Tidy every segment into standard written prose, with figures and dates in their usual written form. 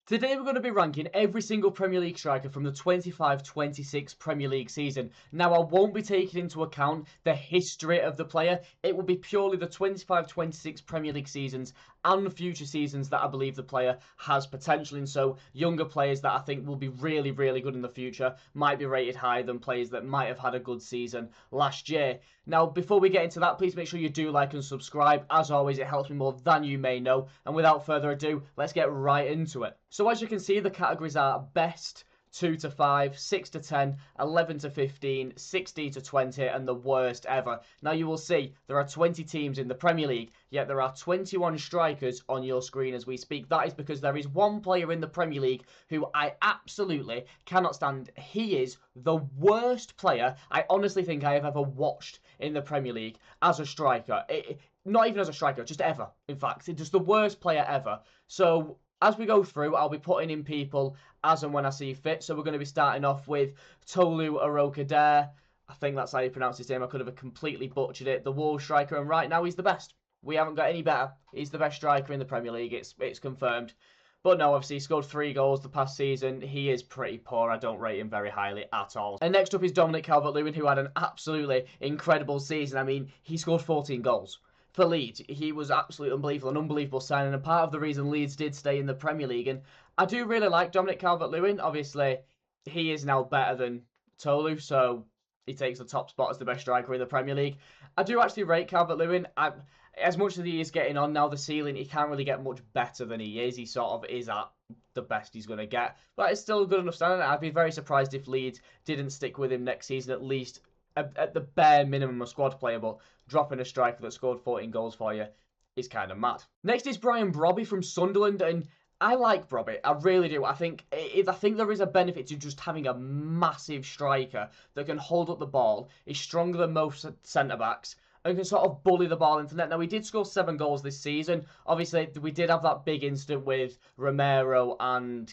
Today we're going to be ranking every single Premier League striker from the 25-26 Premier League season. Now I won't be taking into account the history of the player, it will be purely the 25-26 Premier League seasons and future seasons that I believe the player has potential in. So younger players that I think will be really, really good in the future might be rated higher than players that might have had a good season last year. Now before we get into that, please make sure you do like and subscribe. As always, it helps me more than you may know. And without further ado, let's get right into it. So as you can see, the categories are best, 2 to 5, 6 to 10, 11 to 15, 16 to 20, and the worst ever. Now you will see there are 20 teams in the Premier League, yet there are 21 strikers on your screen as we speak. That is because there is one player in the Premier League who I absolutely cannot stand. He is the worst player I honestly think I have ever watched in the Premier League as a striker. Not even as a striker, just ever, in fact. It's just the worst player ever. So as we go through, I'll be putting in people as and when I see fit. So we're going to be starting off with Tolu Arokadere. I think that's how you pronounce his name. I could have completely butchered it. The Wolves striker, and right now he's the best. We haven't got any better. He's the best striker in the Premier League. It's confirmed. But no, obviously he scored 3 goals the past season. He is pretty poor. I don't rate him very highly at all. And next up is Dominic Calvert-Lewin, who had an absolutely incredible season. I mean, he scored 14 goals. For Leeds, he was absolutely unbelievable, an unbelievable signing, and part of the reason Leeds did stay in the Premier League. And I do really like Dominic Calvert-Lewin. Obviously, he is now better than Tolu, so he takes the top spot as the best striker in the Premier League. I do actually rate Calvert-Lewin. As much as he is getting on now the ceiling, he can't really get much better than he is. He sort of is at the best he's going to get. But it's still a good enough standard. I'd be very surprised if Leeds didn't stick with him next season, at least at the bare minimum a squad player, but dropping a striker that scored 14 goals for you is kind of mad. Next is Brian Brobby from Sunderland, and I like Brobby, I really do. I think there is a benefit to just having a massive striker that can hold up the ball, is stronger than most centre-backs, and can sort of bully the ball into net. Now, he did score 7 goals this season. Obviously, we did have that big incident with Romero and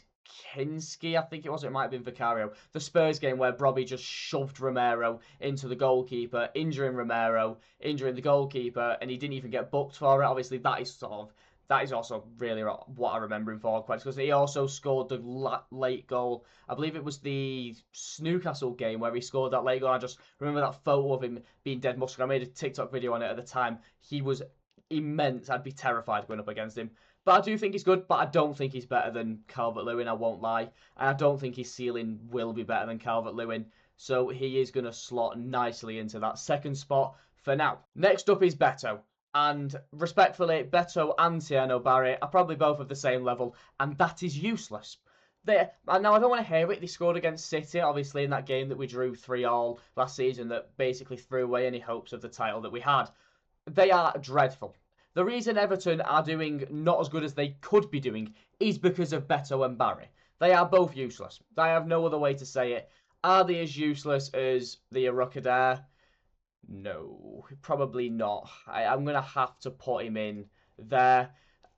Kinski, I think it was, it might have been Vicario, the Spurs game where Brobby just shoved Romero into the goalkeeper, injuring Romero, injuring the goalkeeper, and he didn't even get booked for it. Obviously, that is also really what I remember him for, quite, because he also scored the late goal. I believe it was the Newcastle game where he scored that late goal. I just remember that photo of him being dead muscular. I made a TikTok video on it at the time. He was immense. I'd be terrified going up against him. But I do think he's good, but I don't think he's better than Calvert-Lewin, I won't lie. And I don't think his ceiling will be better than Calvert-Lewin. So he is going to slot nicely into that second spot for now. Next up is Beto. And respectfully, Beto and Tiano Barry are probably both of the same level, and that is useless. Now, I don't want to hear it. They scored against City, obviously, in that game that we drew 3-3 last season that basically threw away any hopes of the title that we had. They are dreadful. The reason Everton are doing not as good as they could be doing is because of Beto and Barry. They are both useless. I have no other way to say it. Are they as useless as the Arokadere? No, probably not. I'm going to have to put him in there.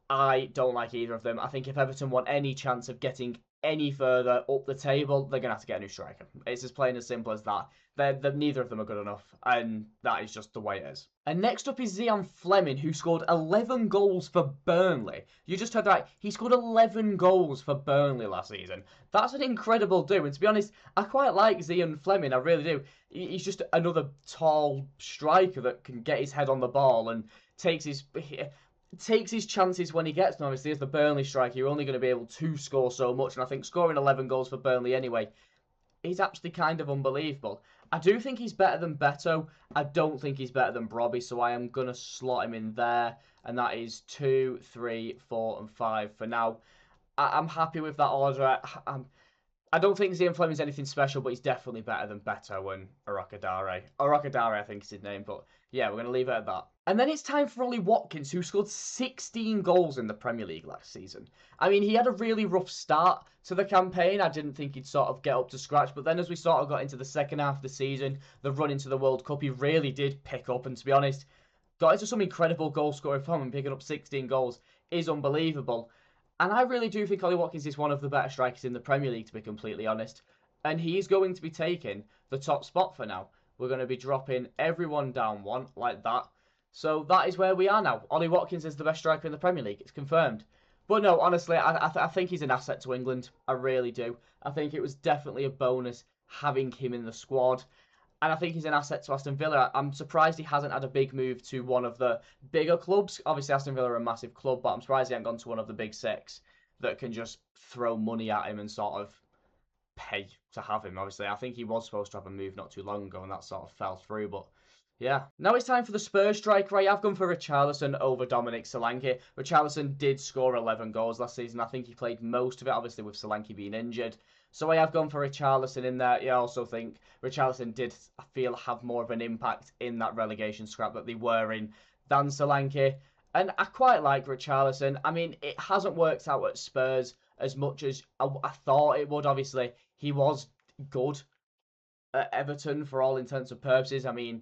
I don't like either of them. I think if Everton want any chance of getting any further up the table, they're going to have to get a new striker. It's as plain as simple as that. Neither of them are good enough, and that is just the way it is. And next up is Zian Fleming, who scored 11 goals for Burnley. You just heard right. He scored 11 goals for Burnley last season. That's an incredible do, and to be honest, I quite like Zian Fleming, I really do. He's just another tall striker that can get his head on the ball and takes his chances when he gets them. Obviously, as the Burnley striker, you're only going to be able to score so much, and I think scoring 11 goals for Burnley anyway, he's actually kind of unbelievable. I do think he's better than Beto. I don't think he's better than Brobby, so I am going to slot him in there, and that is 2, 3, 4, and 5 for now. I'm happy with that order. I don't think Zian Fleming's anything special, but he's definitely better than Beto and Arokadere. Arokadere, I think is his name, but yeah, we're going to leave it at that. And then it's time for Ollie Watkins, who scored 16 goals in the Premier League last season. I mean, he had a really rough start to the campaign. I didn't think he'd sort of get up to scratch, but then as we sort of got into the second half of the season, the run into the World Cup, he really did pick up, and to be honest, got into some incredible goal scoring form, and picking up 16 goals is unbelievable. And I really do think Ollie Watkins is one of the better strikers in the Premier League, to be completely honest. And he is going to be taking the top spot for now. We're going to be dropping everyone down one, like that. So that is where we are now. Ollie Watkins is the best striker in the Premier League. It's confirmed. But no, honestly, I think he's an asset to England. I really do. I think it was definitely a bonus having him in the squad. And I think he's an asset to Aston Villa. I'm surprised he hasn't had a big move to one of the bigger clubs. Obviously, Aston Villa are a massive club, but I'm surprised he hasn't gone to one of the big six that can just throw money at him and sort of pay to have him. Obviously, I think he was supposed to have a move not too long ago, and that sort of fell through. But yeah. Now it's time for the Spurs striker. I have gone for Richarlison over Dominic Solanke. Richarlison did score 11 goals last season. I think he played most of it, obviously, with Solanke being injured. So I have gone for Richarlison in there. I also think Richarlison did, I feel, have more of an impact in that relegation scrap that they were in than Solanke. And I quite like Richarlison. I mean, it hasn't worked out at Spurs as much as I thought it would. Obviously, he was good at Everton for all intents and purposes. I mean,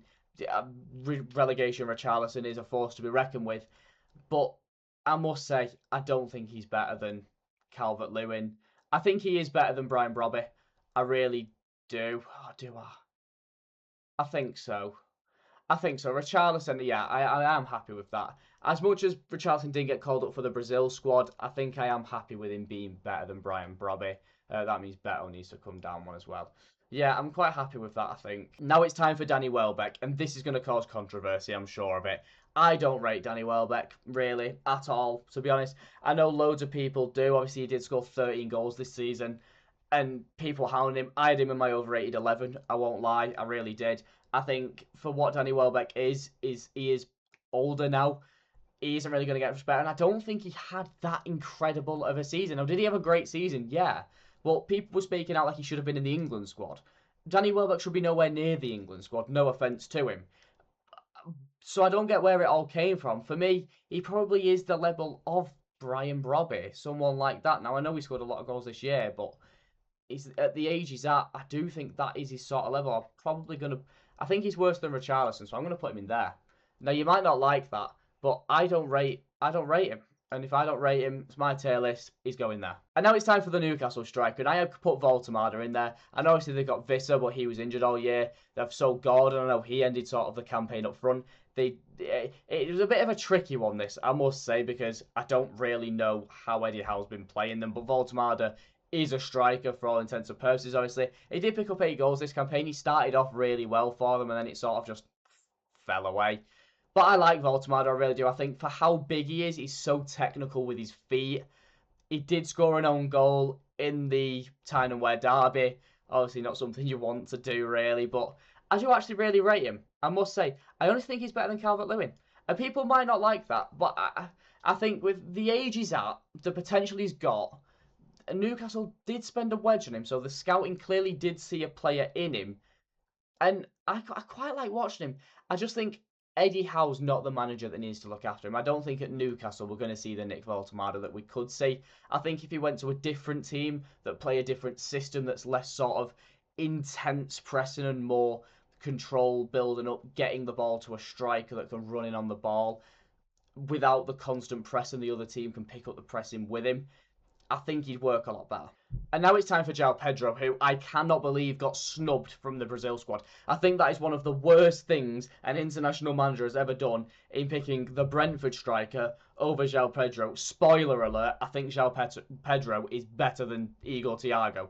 relegation Richarlison is a force to be reckoned with. But I must say, I don't think he's better than Calvert-Lewin. I think he is better than Brian Brobby. I really do. Oh, do I? I think so. I think so. Richarlison, yeah, I am happy with that. As much as Richarlison didn't get called up for the Brazil squad, I think I am happy with him being better than Brian Brobby. That means Beto needs to come down one as well. Yeah, I'm quite happy with that, I think. Now it's time for Danny Welbeck, and this is going to cause controversy, I'm sure of it. I don't rate Danny Welbeck, really, at all, to be honest. I know loads of people do. Obviously, he did score 13 goals this season, and people hound him. I had him in my overrated 11, I won't lie, I really did. I think for what Danny Welbeck is he is older now. He isn't really going to get respect, and I don't think he had that incredible of a season. Now, did he have a great season? Yeah. Well, people were speaking out like he should have been in the England squad. Danny Welbeck should be nowhere near the England squad, no offence to him. So I don't get where it all came from. For me, he probably is the level of Brian Brobby, someone like that. Now, I know he scored a lot of goals this year, but he's at the age he's at, I do think that is his sort of level. I think he's worse than Richarlison, so I'm going to put him in there. Now, you might not like that, but I don't rate him. And if I don't rate him, it's my tier list, he's going there. And now it's time for the Newcastle striker, and I have put Voltemada in there. And obviously they've got Visser, but he was injured all year. They've sold Gordon, I know he ended sort of the campaign up front. It was a bit of a tricky one, this, I must say, because I don't really know how Eddie Howe's been playing them. But Voltemada is a striker for all intents and purposes, obviously. He did pick up 8 goals this campaign. He started off really well for them, and then it sort of just fell away. But I like Voltemada, I really do. I think for how big he is, he's so technical with his feet. He did score an own goal in the Tyne and Wear derby. Obviously not something you want to do, really. But I do actually really rate him. I must say, I honestly think he's better than Calvert-Lewin. And people might not like that, but I think with the age he's at, the potential he's got, Newcastle did spend a wedge on him, so the scouting clearly did see a player in him. And I quite like watching him. I just think Eddie Howe's not the manager that needs to look after him. I don't think at Newcastle we're going to see the Nick Voltemada that we could see. I think if he went to a different team that play a different system that's less sort of intense pressing and more control, building up, getting the ball to a striker that can run in on the ball without the constant pressing, the other team can pick up the pressing with him, I think he'd work a lot better. And now it's time for João Pedro, who I cannot believe got snubbed from the Brazil squad. I think that is one of the worst things an international manager has ever done in picking the Brentford striker over João Pedro. Spoiler alert, I think João Pedro is better than Igor Thiago.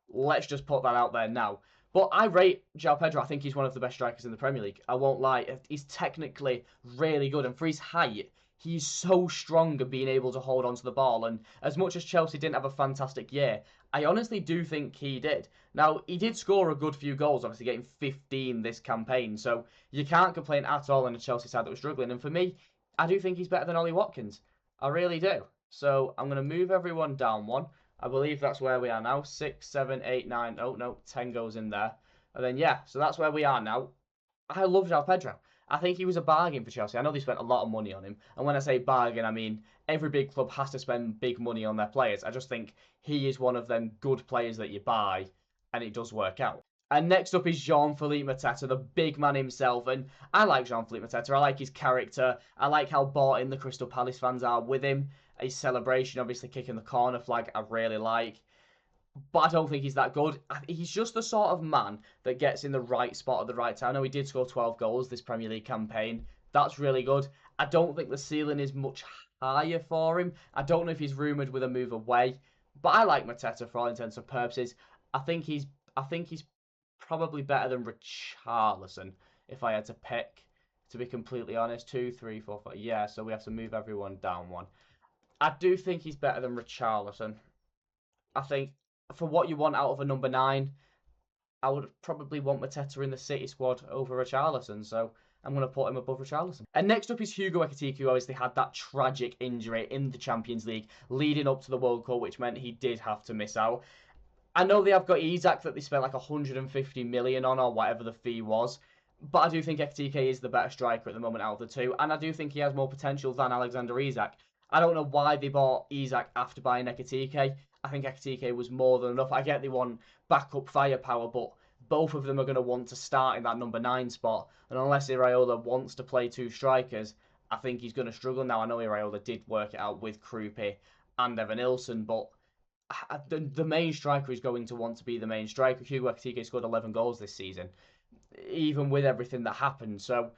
Let's just put that out there now. But I rate João Pedro. I think he's one of the best strikers in the Premier League. I won't lie. He's technically really good. And for his height, he's so strong at being able to hold onto the ball. And as much as Chelsea didn't have a fantastic year, I honestly do think he did. Now, he did score a good few goals, obviously getting 15 this campaign. So you can't complain at all on a Chelsea side that was struggling. And for me, I do think he's better than Ollie Watkins. I really do. So I'm going to move everyone down one. I believe that's where we are now. 6, 7, 8, 9. Oh, no, 10 goes in there. And then, yeah, so that's where we are now. I love João Pedro. I think he was a bargain for Chelsea. I know they spent a lot of money on him. And when I say bargain, I mean every big club has to spend big money on their players. I just think he is one of them good players that you buy, and it does work out. And next up is Jean-Philippe Mateta, the big man himself. And I like Jean-Philippe Mateta. I like his character. I like how bought in the Crystal Palace fans are with him. His celebration, obviously kicking the corner flag, I really like. But I don't think he's that good. He's just the sort of man that gets in the right spot at the right time. I know he did score 12 goals this Premier League campaign. That's really good. I don't think the ceiling is much higher for him. I don't know if he's rumoured with a move away, but I like Mateta for all intents and purposes. I think he's I think he's probably better than Richarlison if I had to pick. To be completely honest, 2, 3, 4, 5. Yeah, so we have to move everyone down one. I do think he's better than Richarlison. I think for what you want out of a number 9, I would probably want Mateta in the City squad over Richarlison, so I'm going to put him above Richarlison. And next up is Hugo Ekitike, who obviously had that tragic injury in the Champions League leading up to the World Cup, which meant he did have to miss out. I know they have got Isak that they spent like 150 million on, or whatever the fee was, but I do think Ekitike is the better striker at the moment out of the two, and I do think he has more potential than Alexander Isak. I don't know why they bought Isak after buying Ekitike. I think Ekitike was more than enough. I get they want backup firepower, but both of them are going to want to start in that number 9 spot. And unless Iraola wants to play 2 strikers, I think he's going to struggle. Now, I know Iraola did work it out with Kroupi and Evan Nilsson, but the main striker is going to want to be the main striker. Hugo Ekitike scored 11 goals this season, even with everything that happened. So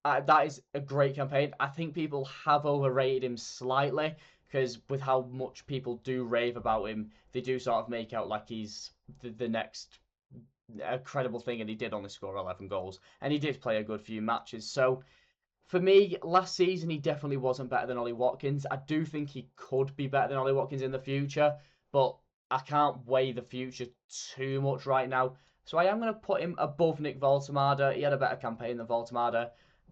that is a great campaign. I think people have overrated him slightly, because with how much people do rave about him, they do sort of make out like he's the next credible thing, and he did only score 11 goals, and he did play a good few matches. So for me, last season he definitely wasn't better than Ollie Watkins. I do think he could be better than Ollie Watkins in the future, but I can't weigh the future too much right now. So I am going to put him above Nick Voltemade. He had a better campaign than Voltemade,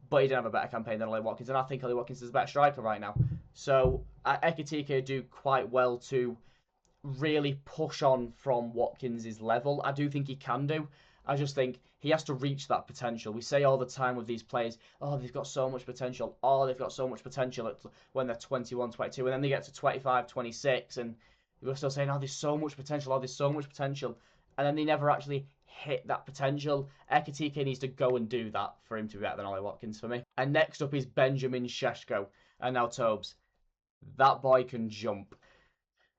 but he didn't have a better campaign than Ollie Watkins, and I think Ollie Watkins is a better striker right now. So Ekitike do quite well to really push on from Watkins' level. I do think he can do. I just think he has to reach that potential. We say all the time with these players, oh, they've got so much potential. Oh, they've got so much potential when they're 21, 22, and then they get to 25, 26, and we're still saying, oh, there's so much potential, oh, there's so much potential. And then they never actually hit that potential. Ekitike needs to go and do that for him to be better than Ollie Watkins for me. And next up is Benjamin Sesko. And now, Tobes, that boy can jump.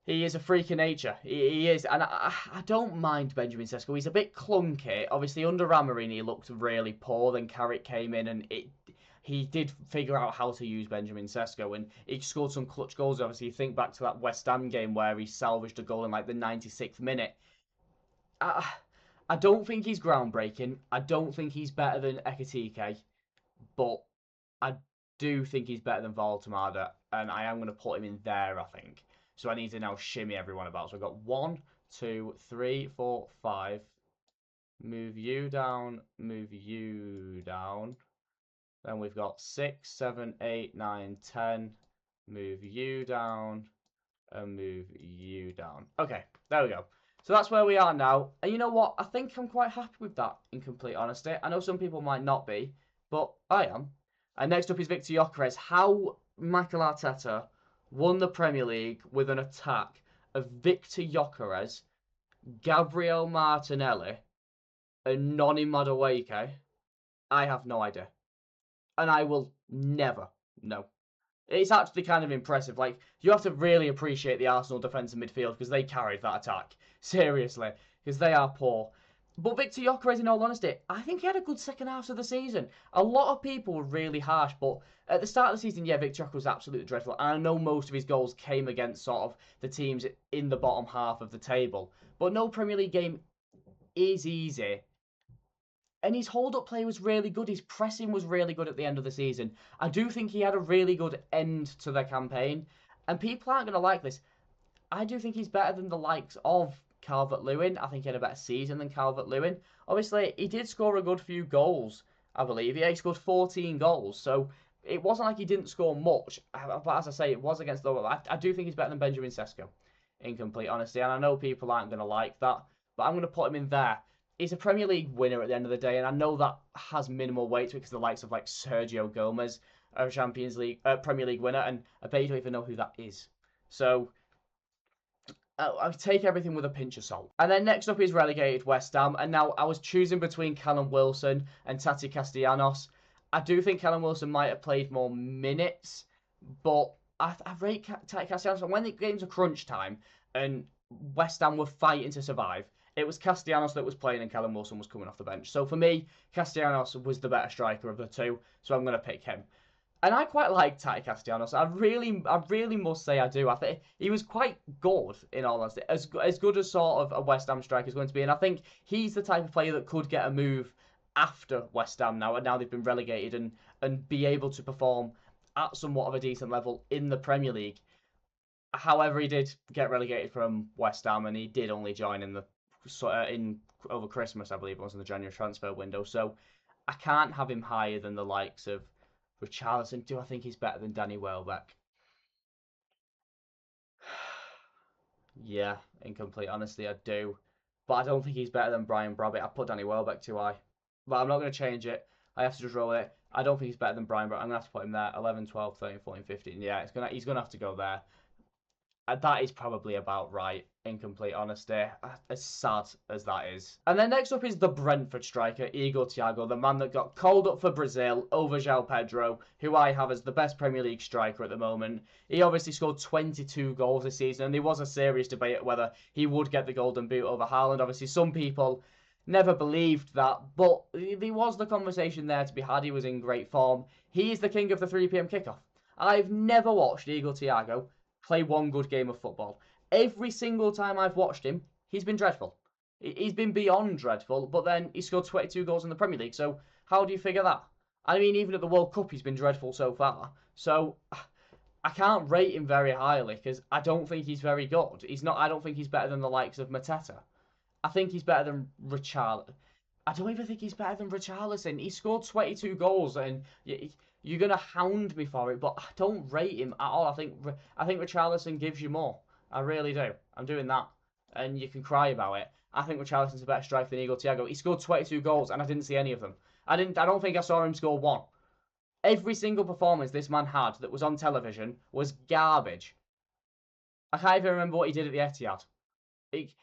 He is a freak of nature. He is. And I don't mind Benjamin Sesko. He's a bit clunky. Obviously, under Amorim, he looked really poor. Then Carrick came in and he did figure out how to use Benjamin Sesko. And he scored some clutch goals. Obviously, you think back to that West Ham game where he salvaged a goal in like the 96th minute. I don't think he's groundbreaking. I don't think he's better than Ekitike. But I do think he's better than Voltemade. And I am going to put him in there, I think. So I need to now shimmy everyone about. So I've got 1, 2, 3, 4, 5. Move you down, move you down. Then we've got 6, 7, 8, 9, 10. Move you down and move you down. Okay, there we go. So that's where we are now. And you know what? I think I'm quite happy with that, in complete honesty. I know some people might not be, but I am. And next up is Victor Gyokeres. How Mikel Arteta won the Premier League with an attack of Victor Gyokeres, Gabriel Martinelli, and Noni Madueke, I have no idea. And I will never know. It's actually kind of impressive. Like, you have to really appreciate the Arsenal defence and midfield because they carried that attack. Seriously. Because they are poor. But Victor Gyokeres, in all honesty, I think he had a good second half of the season. A lot of people were really harsh, but at the start of the season, yeah, Victor Gyokeres was absolutely dreadful. And I know most of his goals came against sort of the teams in the bottom half of the table. But no Premier League game is easy. And his hold-up play was really good. His pressing was really good at the end of the season. I do think he had a really good end to the campaign. And people aren't going to like this. I do think he's better than the likes of Calvert-Lewin. I think he had a better season than Calvert-Lewin. Obviously, he did score a good few goals, I believe. Yeah, he scored 14 goals. So it wasn't like he didn't score much. But as I say, it was against the... I do think he's better than Benjamin Sesko, in complete honesty. And I know people aren't going to like that. But I'm going to put him in there. He's a Premier League winner at the end of the day. And I know that has minimal weight to it because the likes of like Sergio Gomez are a Premier League winner. And I bet you don't even know who that is. So I take everything with a pinch of salt. And then next up is relegated West Ham. And now I was choosing between Callum Wilson and Tati Castellanos. I do think Callum Wilson might have played more minutes, but I rate Tati Castellanos. And when the games are crunch time and West Ham were fighting to survive, it was Castellanos that was playing and Callum Wilson was coming off the bench. So for me, Castellanos was the better striker of the two, so I'm going to pick him. And I quite like Tati Castellanos. I really must say I do. I think he was quite good in all honesty, as good as sort of a West Ham striker is going to be. And I think he's the type of player that could get a move after West Ham now, and now they've been relegated and be able to perform at somewhat of a decent level in the Premier League. However, he did get relegated from West Ham, and he did only join in the in over Christmas, I believe it was, in the January transfer window. So I can't have him higher than the likes of Richarlison. Do I think he's better than Danny Welbeck? Yeah, in complete honesty, I do. But I don't think he's better than Brian Brobby. I put Danny Welbeck too high. But I'm not going to change it. I have to just roll with it. I don't think he's better than Brian Brobby. I'm going to have to put him there. 11, 12, 13, 14, 15. Yeah, he's going to have to go there. That is probably about right, in complete honesty, as sad as that is. And then next up is the Brentford striker, Igor Thiago, the man that got called up for Brazil over João Pedro, who I have as the best Premier League striker at the moment. He obviously scored 22 goals this season, and there was a serious debate whether he would get the Golden Boot over Haaland. Obviously, some people never believed that, but there was the conversation there to be had. He was in great form. He is the king of the 3 p.m. kickoff. I've never watched Igor Thiago play one good game of football. Every single time I've watched him, he's been dreadful. He's been beyond dreadful, but then he scored 22 goals in the Premier League. So how do you figure that? I mean, even at the World Cup, he's been dreadful so far. So I can't rate him very highly because I don't think he's very good. He's not. I don't think he's better than the likes of Mateta. I think he's better than Richarlison. I don't even think he's better than Richarlison. He scored 22 goals, and you're gonna hound me for it, but I don't rate him at all. I think Richarlison gives you more. I really do. I'm doing that, and you can cry about it. I think Richarlison's a better striker than Igor Thiago. He scored 22 goals, and I didn't see any of them. I don't think I saw him score one. Every single performance this man had that was on television was garbage. I can't even remember what he did at the Etihad.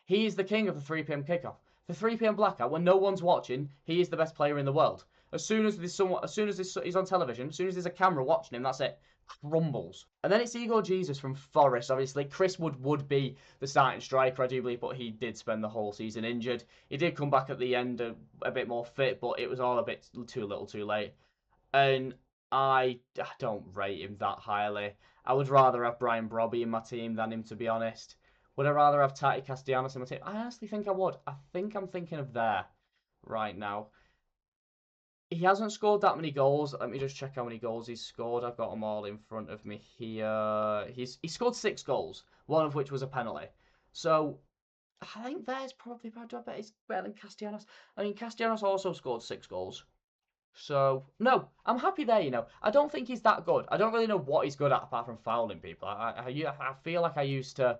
He is the king of the 3 p.m. kickoff. The 3 p.m. blackout, when no one's watching, he is the best player in the world. As soon as he's on television, as soon as there's a camera watching him, that's it. Crumbles. And then it's Igor Jesus from Forest, obviously. Chris would be the starting striker, I do believe, but he did spend the whole season injured. He did come back at the end a bit more fit, but it was all a bit too little too late. And I don't rate him that highly. I would rather have Brian Brobby in my team than him, to be honest. Would I rather have Tati Castellanos in my team? I honestly think I would. I think I'm thinking of there right now. He hasn't scored that many goals. Let me just check how many goals he's scored. I've got them all in front of me here. He scored 6 goals, one of which was a penalty. So I think there's probably better. I bet he's better than Castellanos. I mean, Castellanos also scored 6 goals. So, no, I'm happy there, you know. I don't think he's that good. I don't really know what he's good at apart from fouling people. I feel like I used to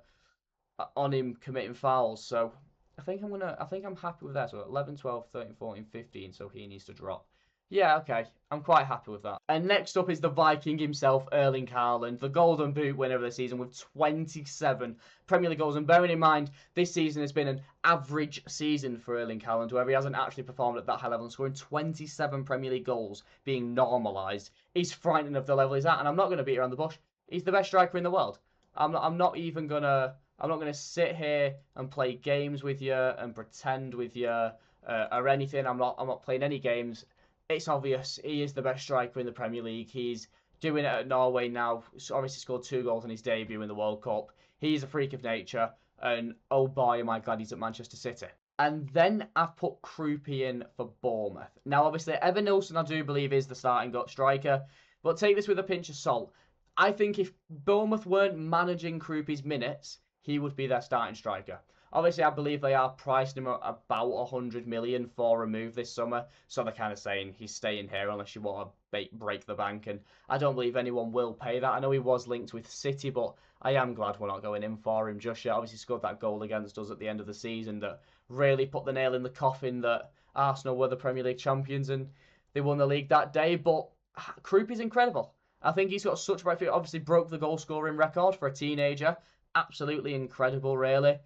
on him committing fouls. So I think I'm happy with that. So 11, 12, 13, 14, 15. So he needs to drop. Yeah, okay. I'm quite happy with that. And next up is the Viking himself, Erling Haaland, the Golden Boot winner of the season with 27 Premier League goals. And bearing in mind, this season has been an average season for Erling Haaland, where he hasn't actually performed at that high level and scoring 27 Premier League goals being normalised is frightening of the level he's at. And I'm not going to beat around the bush. He's the best striker in the world. I'm not gonna sit here and play games with you and pretend with you or anything. I'm not playing any games. It's obvious he is the best striker in the Premier League. He's doing it at Norway now. He's obviously scored 2 goals in his debut in the World Cup. He's a freak of nature, and oh boy, am I glad he's at Manchester City. And then I've put Kroupi in for Bournemouth. Now, obviously, Evan Nilsson, I do believe, is the starting striker, but take this with a pinch of salt. I think if Bournemouth weren't managing Kroupi's minutes, he would be their starting striker. Obviously, I believe they are pricing him at about 100 million for a move this summer. So they're kind of saying he's staying here unless you want to break the bank. And I don't believe anyone will pay that. I know he was linked with City, but I am glad we're not going in for him just yet. Obviously, scored that goal against us at the end of the season that really put the nail in the coffin that Arsenal were the Premier League champions and they won the league that day. But Kroupi's incredible. I think he's got such bright future. Obviously, broke the goal scoring record for a teenager. Absolutely incredible, really.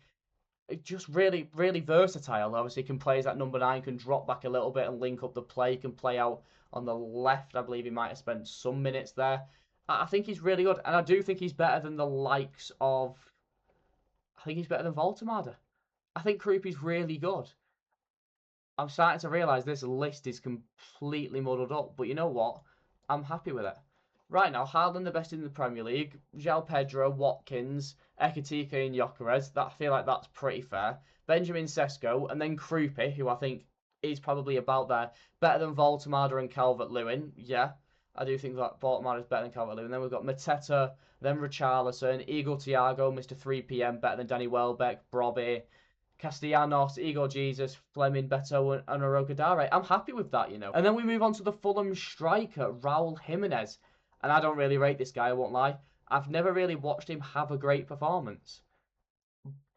Just really, really versatile. Obviously, can play as that number 9, can drop back a little bit and link up the play, can play out on the left. I believe he might have spent some minutes there. I think he's really good, and I do think he's better than the likes of... I think he's better than Voltemade. I think Kroupi's really good. I'm starting to realise this list is completely muddled up, but you know what? I'm happy with it. Right now, Haaland the best in the Premier League. João Pedro, Watkins, Ekitike and Gyokeres. I feel like that's pretty fair. Benjamin Sesko, and then Kroupi, who I think is probably about there. Better than Voltemada and Calvert-Lewin. Yeah, I do think that Voltemada is better than Calvert-Lewin. Then we've got Mateta, then Richarlison, Igor Thiago, Mr. 3PM, better than Danny Welbeck, Brobby, Castellanos, Igor Jesus, Fleming, Beto, and Orogadare. I'm happy with that, you know. And then we move on to the Fulham striker, Raul Jimenez. And I don't really rate this guy, I won't lie. I've never really watched him have a great performance.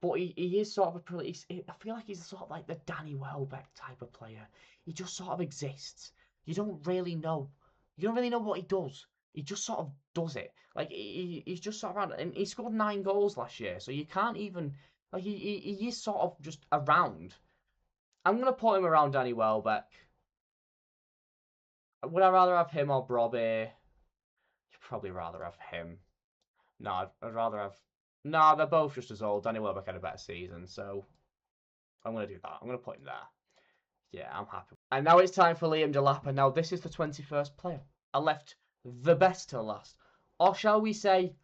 But he is sort of a pretty... I feel like he's sort of like the Danny Welbeck type of player. He just sort of exists. You don't really know. You don't really know what he does. He just sort of does it. Like, he's just sort of around. And he scored 9 goals last year. So you can't even... Like, he is sort of just around. I'm going to put him around Danny Welbeck. Would I rather have him or Brobby? You'd probably rather have him. No, I'd rather have... No, they're both just as old. Danny Welbeck had a better season, so I'm going to do that. I'm going to put him there. Yeah, I'm happy. And now it's time for Liam Delap. And now this is the 21st player. I left the best till last. Or shall we say,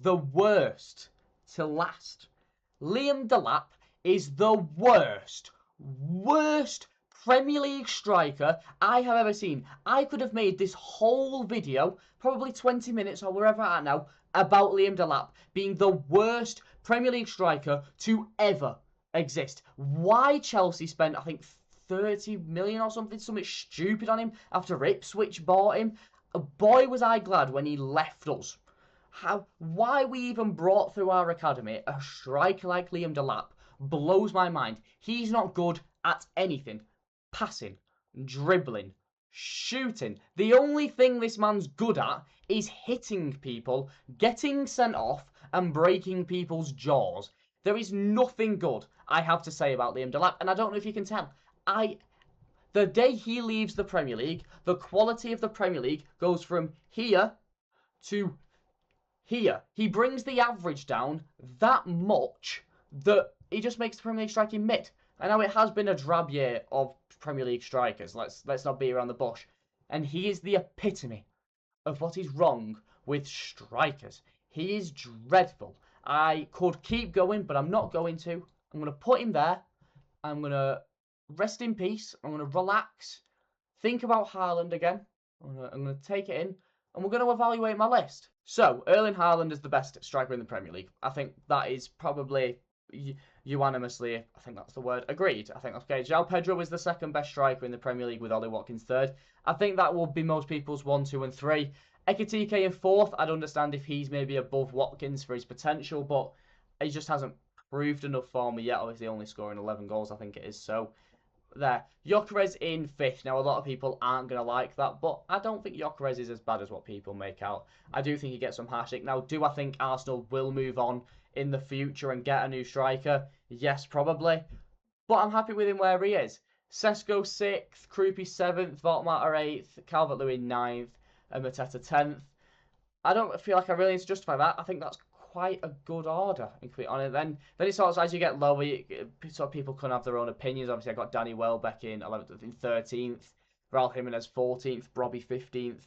the worst till last. Liam Delap is the worst Premier League striker I have ever seen. I could have made this whole video, probably 20 minutes or wherever I'm at now, about Liam Delap being the worst Premier League striker to ever exist. Why Chelsea spent, I think, 30 million or something stupid on him after Ipswich bought him. Boy, was I glad when he left us. Why we even brought through our academy a striker like Liam Delap blows my mind. He's not good at anything. Passing, dribbling, shooting. The only thing this man's good at is hitting people, getting sent off, and breaking people's jaws. There is nothing good I have to say about Liam Delap, and I don't know if you can tell. The day he leaves the Premier League, the quality of the Premier League goes from here to here. He brings the average down that much that he just makes the Premier League striking mid. I know it has been a drab year of Premier League strikers. Let's not beat around the bush. And he is the epitome of what is wrong with strikers. He is dreadful. I could keep going, but I'm not going to. I'm going to put him there. I'm going to rest in peace. I'm going to relax. Think about Haaland again. I'm going to take it in. And we're going to evaluate my list. So, Erling Haaland is the best striker in the Premier League. I think that is probably unanimously, I think that's the word, agreed. I think that's okay. João Pedro is the second best striker in the Premier League with Ollie Watkins third. I think that will be most people's 1, 2 and 3. Ekitike in fourth. I'd understand if he's maybe above Watkins for his potential, but he just hasn't proved enough for me yet. Obviously only scoring 11 goals, I think it is. So, there. Gyokeres in fifth. Now, a lot of people aren't going to like that, but I don't think Gyokeres is as bad as what people make out. I do think he gets some harsh. Now, do I think Arsenal will move on in the future and get a new striker? Yes, probably. But I'm happy with him where he is. Sesko 6th, Kroupi 7th, Voltemata 8th, Calvert-Lewin 9th, and Mateta 10th. I don't feel like I really need to justify that. I think that's quite a good order, in complete honesty. Then it's sort of as you get lower, sort of people can have their own opinions. Obviously, I got Danny Welbeck in 11th, in 13th, Raul Jimenez 14th, Brobby 15th,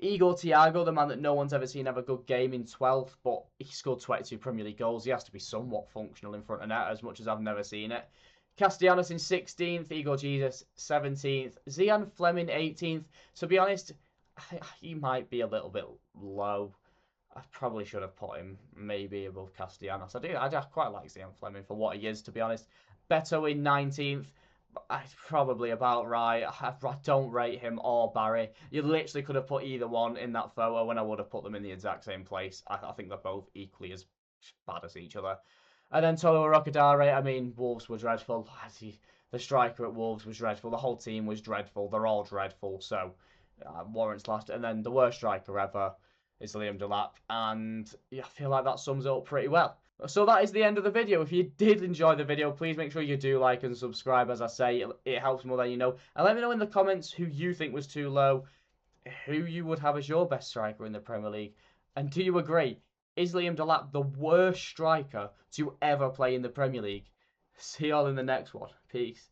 Igor Thiago, the man that no one's ever seen have a good game, in 12th, but he scored 22 Premier League goals. He has to be somewhat functional in front of net, as much as I've never seen it. Castellanos in 16th, Igor Jesus 17th, Zian Fleming 18th. To be honest, I think he might be a little bit low. I probably should have put him maybe above Castellanos. I quite like Zian Fleming for what he is, to be honest. Beto in 19th. Probably about right. I don't rate him or Barry. You literally could have put either one in that photo and I would have put them in the exact same place. I think they're both equally as bad as each other. And then Tolo Orogadare, I mean, Wolves were dreadful. The striker at Wolves was dreadful. The whole team was dreadful. They're all dreadful, so warrants last. And then the worst striker ever is Liam Delap. And yeah, I feel like that sums it up pretty well. So that is the end of the video. If you did enjoy the video, please make sure you do like and subscribe. As I say, it helps more than you know. And let me know in the comments who you think was too low, who you would have as your best striker in the Premier League. And do you agree? Is Liam Delap the worst striker to ever play in the Premier League? See you all in the next one. Peace.